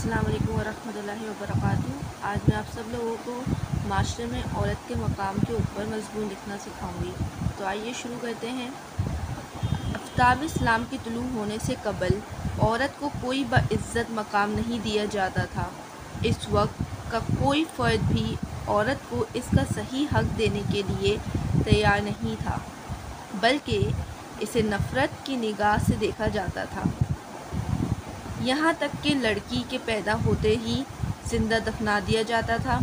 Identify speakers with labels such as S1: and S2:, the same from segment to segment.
S1: अस्सलाम वालेकुम वरहमतुल्लाहि वबरकातुहू। आज मैं आप सब लोगों को माशरे में औरत के मकाम के ऊपर मज़मून लिखना सिखाऊंगी। तो आइए शुरू करते हैं। आफ्ताब इस्लाम के तुलू होने से कबल औरत को कोई बाइज़्ज़त मकाम नहीं दिया जाता था। इस वक्त का कोई फ़र्द भी औरत को इसका सही हक़ देने के लिए तैयार नहीं था, बल्कि इसे नफ़रत की निगाह से देखा जाता था। यहाँ तक कि लड़की के पैदा होते ही ज़िंदा दफना दिया जाता था।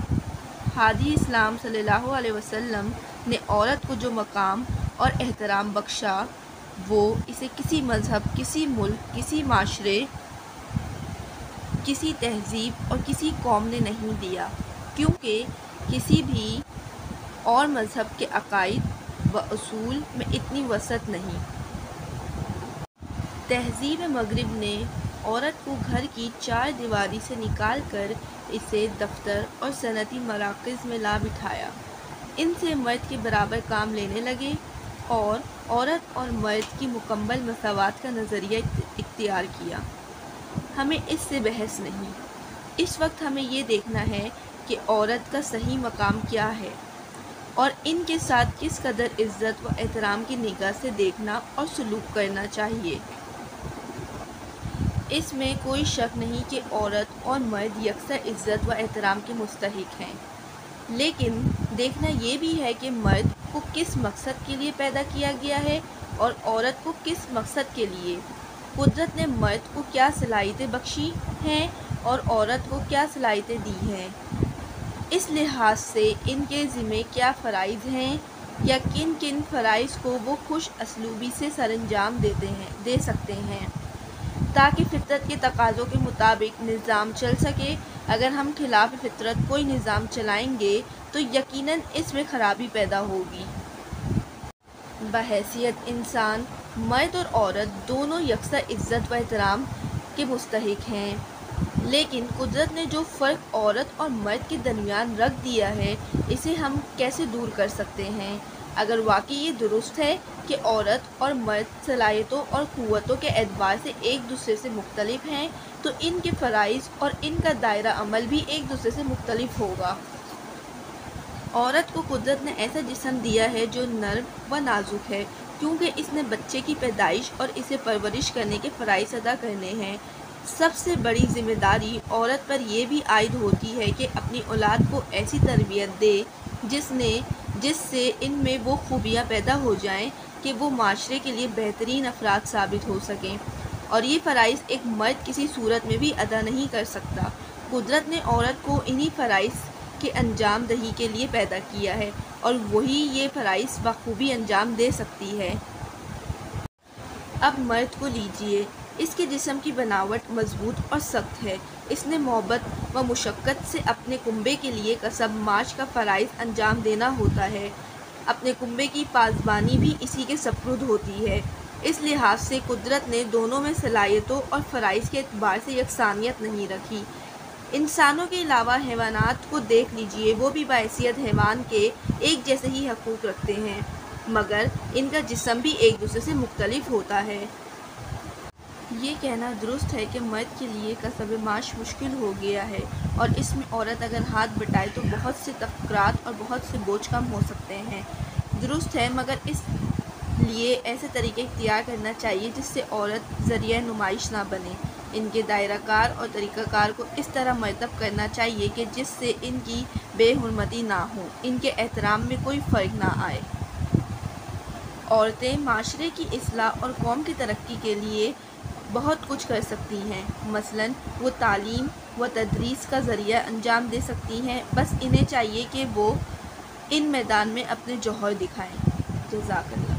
S1: हादी इस्लाम सल्लल्लाहु अलैहि वसल्लम ने औरत को जो मकाम और एहतराम बख्शा, वो इसे किसी मज़हब, किसी मुल्क, किसी माशरे, किसी तहज़ीब और किसी कौम ने नहीं दिया, क्योंकि किसी भी और मज़हब के अक़ाइद व उसूल में इतनी वसअत नहीं। तहज़ीब मग़रिब ने औरत को घर की चार दीवारी से निकाल कर इसे दफ्तर और सनती मराकज़ में ला बिठाया। इनसे मर्द के बराबर काम लेने लगे और औरत और मर्द की मुकम्मल मसावात का नज़रिया इख्तियार किया। हमें इससे बहस नहीं। इस वक्त हमें ये देखना है कि औरत का सही मकाम क्या है और इनके साथ किस कदर इज़्ज़त व एहतराम की निगाह से देखना और सलूक करना चाहिए। इसमें कोई शक नहीं कि औरत और मर्द यकसा इज़्ज़त व एहतराम के मुस्तहिक हैं, लेकिन देखना ये भी है कि मर्द को किस मकसद के लिए पैदा किया गया है और औरत को किस मकसद के लिए। कुदरत ने मर्द को क्या सलाहियतें बख्शी हैं और औरत को क्या सलाहियतें दी हैं। इस लिहाज से इनके ज़िम्मे क्या फ़राइज़ हैं या किन किन फ़राइज़ को वो खुश असलूबी से सरअंजाम दे सकते हैं, ताकि फ़ितरत के तकाज़ों के मुताबिक निज़ाम चल सके। अगर हम खिलाफ़ फ़ितरत कोई निज़ाम चलाएंगे तो यकीनन इसमें ख़राबी पैदा होगी। बहैसियत इंसान मर्द और औरत दोनों यकसा इज़्ज़त व एहतराम के मुस्तहिक हैं, लेकिन कुदरत ने जो फ़र्क औरत और मर्द के दरमियान रख दिया है, इसे हम कैसे दूर कर सकते हैं। अगर वाकई ये दुरुस्त है कि औरत और मर्द सलाहियतों और क़ुव्वतों के एतबार से एक दूसरे से मुख्तलिफ हैं, तो इनके फ़राइज़ और इनका दायरा अमल भी एक दूसरे से मुख्तलिफ होगा। औरत को कुदरत ने ऐसा जिस्म दिया है जो नर्म व नाजुक है, क्योंकि इसने बच्चे की पैदाइश और इसे परवरिश करने के फ़राइज़ अदा करने हैं। सबसे बड़ी ज़िम्मेदारी औरत पर यह भी आयद होती है कि अपनी औलाद को ऐसी तरबियत दे जिससे इनमें वो खूबियाँ पैदा हो जाएं कि वो माशरे के लिए बेहतरीन अफराद साबित हो सकें, और ये फ़राइज़ एक मर्द किसी सूरत में भी अदा नहीं कर सकता। कुदरत ने औरत को इन्हीं फ़राइज़ के अंजाम दही के लिए पैदा किया है और वही ये फ़राइज़ बखूबी अंजाम दे सकती है। अब मर्द को लीजिए, इसके जिस्म की बनावट मजबूत और सख्त है। इसने मोहब्बत व मुशक्क़त से अपने कुंबे के लिए कसब माश का फ़राइज़ अंजाम देना होता है। अपने कुंबे की पासबानी भी इसी के सपुर्द होती है। इस लिहाज से कुदरत ने दोनों में सलाहियतों और फ़राइज़ के एतबार से यकसानियत नहीं रखी। इंसानों के अलावा हैवानात को देख लीजिए, वो भी बहैसियत हैवान के एक जैसे ही हकूक़ रखते हैं, मगर इनका जिस्म भी एक दूसरे से मुख्तलिफ होता है। ये कहना दुरुस्त है कि मर्द के लिए कसब माश मुश्किल हो गया है और इसमें औरत अगर हाथ बटाए तो बहुत से तफ़क्कुरात और बहुत से बोझ कम हो सकते हैं। दुरुस्त है, मगर इस लिए ऐसे तरीके इख्तियार करना चाहिए जिससे औरत ज़रिया नुमाइश ना बने। इनके दायरा कार और तरीक़ाकार को इस तरह मरतब करना चाहिए कि जिससे इनकी बेहुरमती ना हो, इनके एहतराम में कोई फ़र्क ना आए। औरतें माशरे की इस्लाह और कौम की तरक्की के लिए बहुत कुछ कर सकती हैं। मसलन वो तालीम व तदरीस का ज़रिया अंजाम दे सकती हैं। बस इन्हें चाहिए कि वो इन मैदान में अपने जौहर दिखाएं। जज़ाकल्लाह।